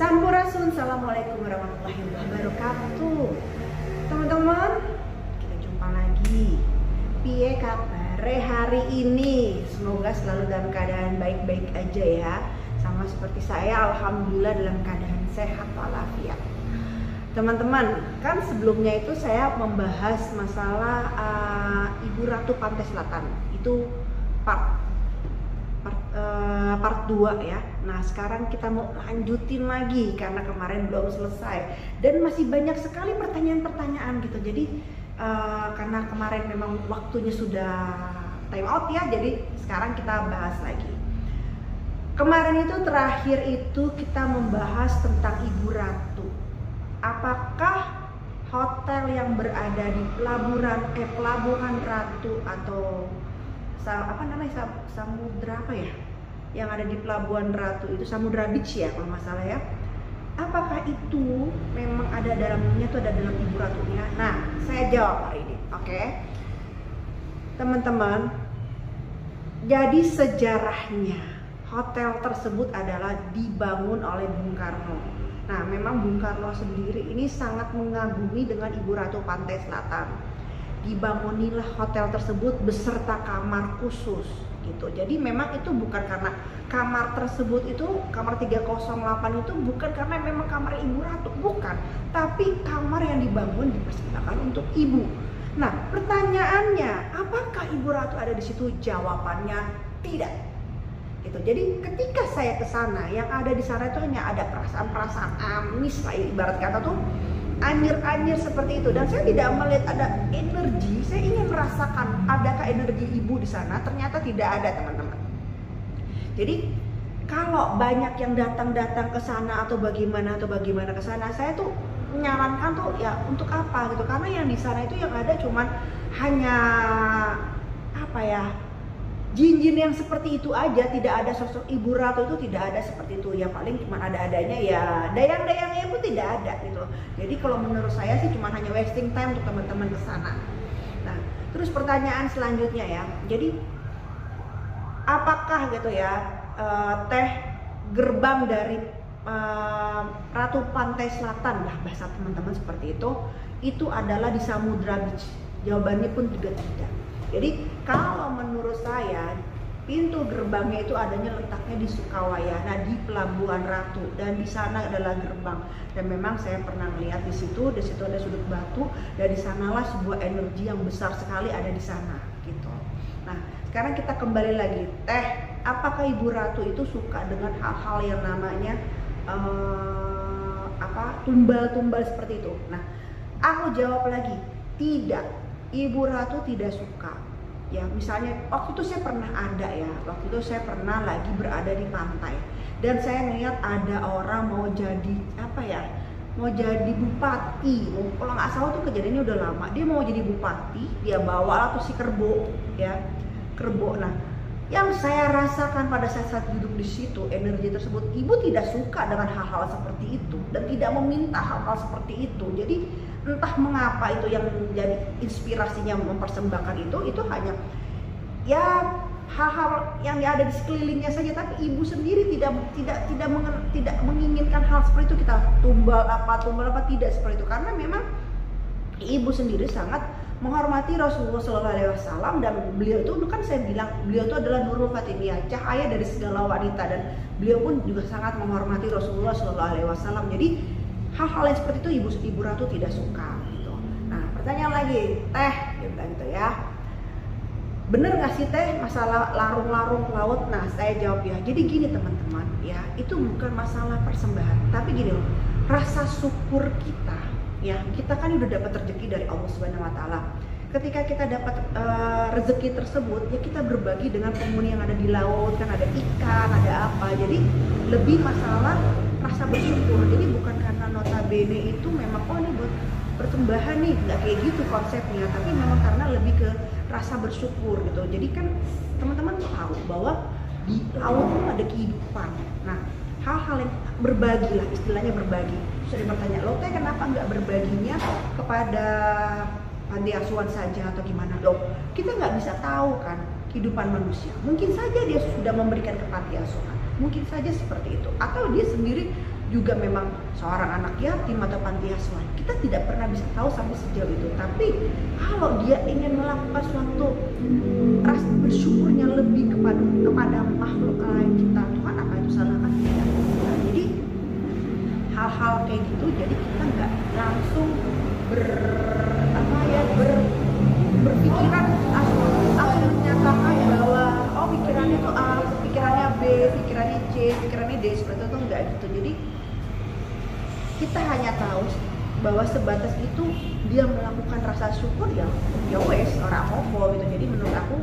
Sampurasun, assalamualaikum warahmatullahi wabarakatuh. Teman-teman, kita jumpa lagi. Piye kabare hari ini? Semoga selalu dalam keadaan baik-baik aja ya. Sama seperti saya, alhamdulillah dalam keadaan sehat walafiat. Teman-teman, kan sebelumnya itu saya membahas masalah Ibu Ratu Pantai Selatan. Itu part 2 ya. Nah sekarang kita mau lanjutin lagi karena kemarin belum selesai dan masih banyak sekali pertanyaan-pertanyaan gitu. Jadi karena kemarin memang waktunya sudah time out ya, jadi sekarang kita bahas lagi. Kemarin itu terakhir itu kita membahas tentang Ibu Ratu. Apakah hotel yang berada di Pelabuhan Ratu atau samudra apa ya, yang ada di Pelabuhan Ratu itu Samudra Beach ya kalau nggak salah ya, apakah itu memang ada dalamnya, itu ada dalam Ibu Ratunya? Nah saya jawab hari ini. Oke teman-teman, jadi sejarahnya hotel tersebut adalah dibangun oleh Bung Karno. Nah memang Bung Karno sendiri ini sangat mengagumi dengan Ibu Ratu Pantai Selatan. Dibangunilah hotel tersebut beserta kamar khusus gitu. Jadi memang itu bukan karena kamar tersebut itu kamar 308 itu bukan karena memang kamar Ibu Ratu, bukan, tapi kamar yang dibangun dipersembahkan untuk ibu. Nah pertanyaannya, apakah Ibu Ratu ada di situ? Jawabannya tidak gitu. Jadi ketika saya ke sana, yang ada di sana itu hanya ada perasaan-perasaan amis lah, ibarat kata tuh anyir-anyir seperti itu, dan saya tidak melihat ada energi. Saya ingin merasakan adakah energi ibu di sana, ternyata tidak ada teman-teman. Jadi kalau banyak yang datang ke sana atau bagaimana ke sana, saya tuh menyarankan tuh ya untuk apa gitu, karena yang di sana itu yang ada cuman hanya apa ya, jin-jin yang seperti itu aja, tidak ada sosok Ibu Ratu itu, tidak ada seperti itu ya. Paling cuma ada-adanya ya dayang-dayangnya itu tidak ada gitu. Jadi kalau menurut saya sih cuma hanya wasting time untuk teman-teman ke sana. Nah terus pertanyaan selanjutnya ya, jadi apakah gitu ya gerbang dari Ratu Pantai Selatan lah bahasa teman-teman seperti itu adalah di Samudra Beach? Jawabannya pun juga tidak. Jadi kalau menurut saya pintu gerbangnya itu adanya letaknya di Sukawaya, nah di Pelabuhan Ratu, dan di sana adalah gerbang. Dan memang saya pernah melihat di situ ada sudut batu, dan di sanalah sebuah energi yang besar sekali ada di sana gitu. Nah sekarang kita kembali lagi, apakah Ibu Ratu itu suka dengan hal-hal yang namanya tumbal-tumbal seperti itu? Nah aku jawab lagi, tidak. Ibu Ratu tidak suka. Ya misalnya waktu itu saya pernah lagi berada di pantai, dan saya melihat ada orang mau jadi bupati. Kalau nggak salah tuh kejadiannya udah lama, dia mau jadi bupati, dia bawa tuh si kerbau. Nah yang saya rasakan pada saat duduk di situ, energi tersebut, ibu tidak suka dengan hal-hal seperti itu dan tidak meminta hal-hal seperti itu. Jadi entah mengapa itu yang menjadi inspirasinya mempersembahkan itu hanya ya hal-hal yang ada di sekelilingnya saja, tapi ibu sendiri tidak menginginkan hal seperti itu. Kita tumbal apa tidak seperti itu, karena memang ibu sendiri sangat menghormati Rasulullah SAW, dan beliau itu kan saya bilang beliau itu adalah Nurul Fatimiyah, cahaya dari segala wanita, dan beliau pun juga sangat menghormati Rasulullah SAW. Jadi hal-hal yang seperti itu Ibu Ratu tidak suka gitu. Nah pertanyaan lagi, gitu ya, bener nggak sih masalah larung-larung laut? Nah saya jawab ya, jadi gini teman-teman ya, itu bukan masalah persembahan, tapi gini loh, rasa syukur kita ya, kita kan udah dapat rezeki dari Allah Subhanahu Wa Taala. Ketika kita dapat rezeki tersebut ya, kita berbagi dengan penghuni yang ada di laut, kan ada ikan, ada apa, jadi lebih masalah rasa bersyukur. Jadi bukan karena notabene itu memang ini buat persembahan nih, nggak kayak gitu konsepnya, tapi memang karena lebih ke rasa bersyukur gitu. Jadi kan teman-teman tahu bahwa di laut itu ada kehidupan. Nah hal-hal yang berbagi lah, istilahnya berbagi. Sering bertanya, lo kenapa nggak berbaginya kepada panti asuhan saja atau gimana? Loh kita nggak bisa tahu kan kehidupan manusia, mungkin saja dia sudah memberikan ke panti asuhan, mungkin saja seperti itu, atau dia sendiri juga memang seorang anak yatim atau panti asuhan. Kita tidak pernah bisa tahu sampai sejauh itu. Tapi kalau dia ingin melakukan suatu rasa bersyukurnya lebih kepada makhluk lain ciptaan Tuhan, apa itu salah kan? Tidak. Nah, jadi hal-hal kayak gitu, jadi kita nggak langsung berpikiran asal menyatakan bahwa oh pikirannya tuh A, pikirannya B, pikirannya C, pikirannya D, seperti itu enggak gitu. Jadi kita hanya tahu bahwa sebatas itu dia melakukan rasa syukur, ya wes orang apa gitu. Jadi menurut aku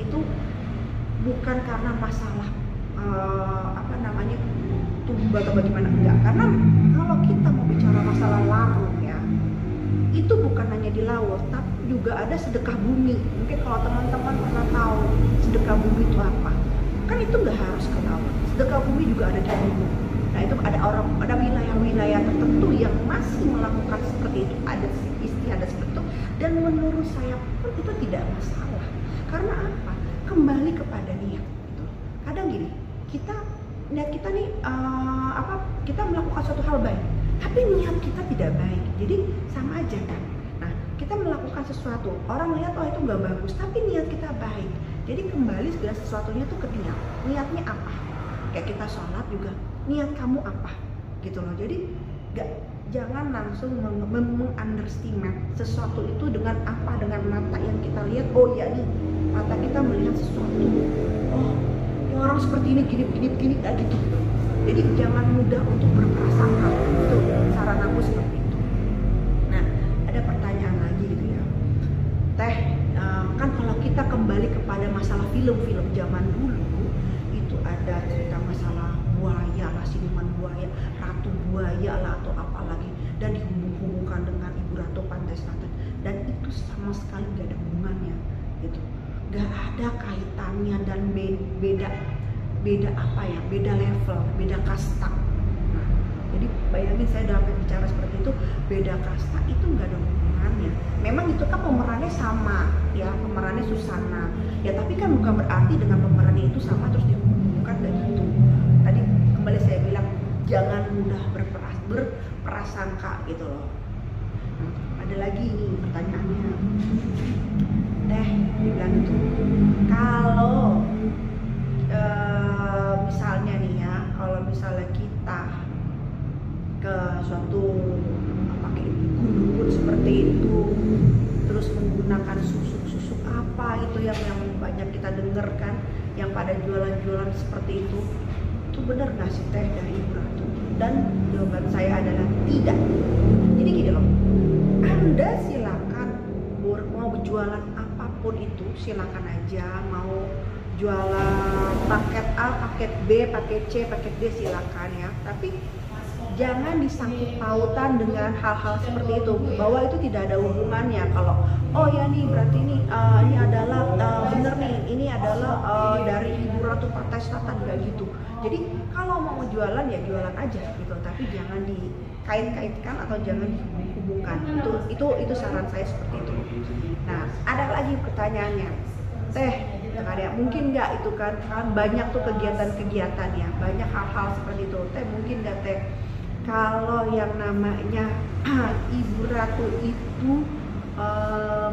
itu bukan karena masalah tumbal atau bagaimana, enggak. Karena kalau kita mau bicara masalah larung ya, itu bukan hanya di laut, tapi juga ada sedekah bumi. Mungkin kalau teman-teman pernah tahu sedekah bumi itu apa, kan itu nggak harus ke laut. Sedekah bumi juga ada di gunung. Nah itu ada wilayah-wilayah tertentu yang masih melakukan seperti itu, ada istiadat seperti itu, dan menurut saya pun itu tidak masalah. Karena apa? Kembali kepada niat. Gitu. Kadang gini, niat kita nih kita melakukan suatu hal baik, tapi niat kita tidak baik, jadi sama aja kan. Nah kita melakukan sesuatu, orang lihat oh itu nggak bagus, tapi niat kita baik. Jadi kembali segala sesuatunya tuh ke niat. Niatnya apa? Kayak kita sholat juga, niat kamu apa? Gitu loh. Jadi jangan langsung mengunderestimate sesuatu itu dengan apa, dengan mata yang kita lihat. Oh ya nih, mata kita melihat sesuatu. Oh, ya orang seperti ini gini kayak gitu. Jadi jangan mudah untuk berprasangka. Itu saran aku seperti itu. Nah, ada pertanyaan lagi gitu ya. Teh, kan kalau kita kembali kepada masalah film-film zaman dulu, itu ada cerita masalah buaya lah, siluman buaya, ratu buaya lah atau apa lagi, dan dihubung-hubungkan dengan Ibu Ratu Pantai Selatan, dan itu sama sekali gak ada hubungannya gitu, gak ada kaitannya, dan beda apa ya, beda level, beda kasta. Nah, jadi bayangin saya dapat bicara seperti itu, beda kasta itu gak ada hubungannya. Memang itu kan pemerannya sama ya, pemerannya Susana ya, tapi kan bukan berarti dengan pemerannya itu sama terus dihubungkan dan gitu. Tadi kembali saya bilang jangan mudah berprasangka gitu loh. Ada lagi nih pertanyaannya, Teh bilang itu kalau misalnya nih ya, kalau misalnya kita ke suatu pakai dukun seperti itu, terus menggunakan susuk apa itu yang banyak kita dengar kan, yang pada jualan-jualan seperti itu benar nggak sih Teh dari Ibu Ratu? Dan jawaban saya adalah tidak. Jadi gini loh, Anda silakan mau berjualan apapun itu, silakan aja. Mau jualan paket A, paket B, paket C, paket D, silakan ya. Tapi jangan disangkut pautan dengan hal-hal seperti itu, bahwa itu tidak ada hubungannya. Kalau oh ya nih berarti ini adalah bener nih, ini adalah dari Ibu Ratu Pantai Selatan, kayak gitu. Jadi kalau mau jualan ya jualan aja gitu, tapi jangan dikait-kaitkan atau jangan dihubungkan. Itu saran saya seperti itu. Nah, ada lagi pertanyaannya, Teh, mungkin nggak itu kan banyak tuh kegiatan-kegiatan ya, banyak hal-hal seperti itu. Teh, mungkin nggak Teh kalau yang namanya Ibu Ratu itu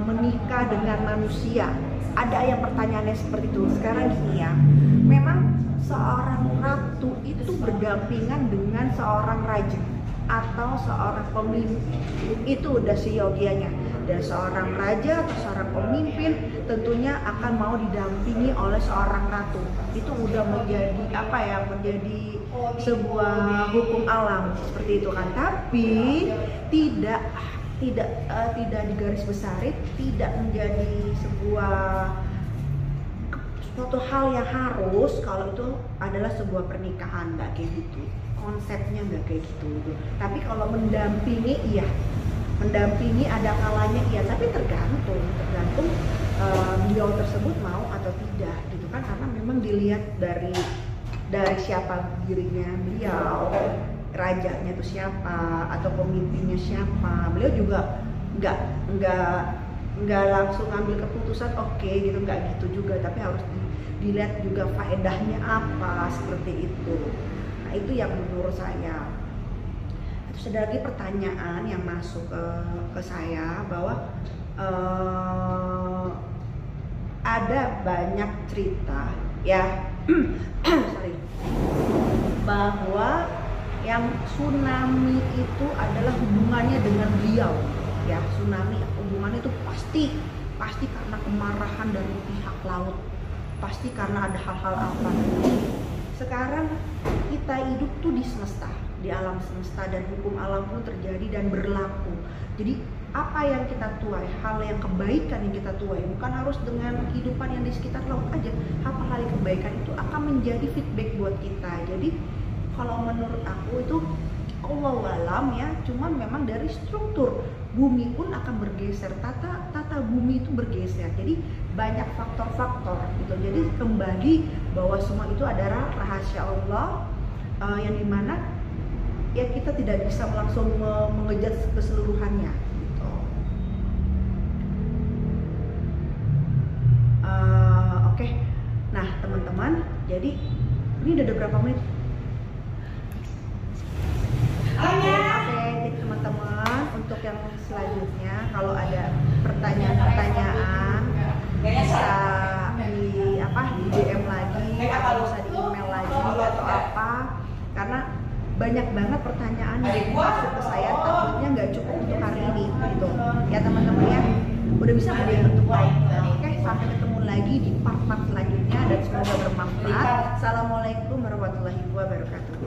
menikah dengan manusia? Ada yang pertanyaannya seperti itu. Sekarang gini ya, memang seorang ratu itu berdampingan dengan seorang raja atau seorang pemimpin, itu udah seyogianya. Dan seorang raja atau seorang pemimpin tentunya akan mau didampingi oleh seorang ratu. Itu udah menjadi menjadi sebuah hukum alam seperti itu kan. Tapi tidak digarisbesari, tidak menjadi suatu hal yang harus kalau itu adalah sebuah pernikahan, nggak kayak gitu. Konsepnya nggak kayak gitu. Tapi kalau mendampingi, iya, mendampingi ada kalanya, iya, tapi tergantung beliau tersebut mau atau tidak gitu kan, karena memang dilihat dari siapa dirinya beliau, rajanya itu siapa atau pemimpinnya siapa. Beliau juga nggak langsung ngambil keputusan oke gitu, nggak gitu juga, tapi harus dilihat juga faedahnya apa, seperti itu. Nah itu yang menurut saya. Terus ada lagi pertanyaan yang masuk ke saya bahwa ada banyak cerita ya sorry, bahwa yang tsunami itu adalah hubungannya dengan beliau ya. Tsunami hubungannya itu pasti karena kemarahan dari pihak laut, pasti karena ada hal-hal apa. Sekarang kita hidup tuh di semesta, di alam semesta, dan hukum alam pun terjadi dan berlaku. Jadi apa yang kita tuai, hal yang kebaikan yang kita tuai, bukan harus dengan kehidupan yang di sekitar laut aja. Hal-hal yang kebaikan itu akan menjadi feedback buat kita. Jadi kalau menurut aku itu Allahu alam ya, cuman memang dari struktur bumi pun akan bergeser, tata bumi itu bergeser. Jadi banyak faktor-faktor gitu. Jadi kembali bahwa semua itu adalah rahasia Allah, yang dimana ya kita tidak bisa langsung mengejar keseluruhannya gitu. Oke. Nah teman-teman, jadi ini udah berapa menit? Oke, jadi teman-teman untuk yang selanjutnya kalau ada pertanyaan-pertanyaan bisa di DM lagi atau bisa di email lagi atau apa, karena banyak banget pertanyaan yang masuk ke saya, takutnya nggak cukup untuk hari ini gitu ya teman-teman ya. Udah bisa kemudian untuk like. Oke, sampai ketemu lagi di part-part selanjutnya dan semoga bermanfaat. Assalamualaikum warahmatullahi wabarakatuh.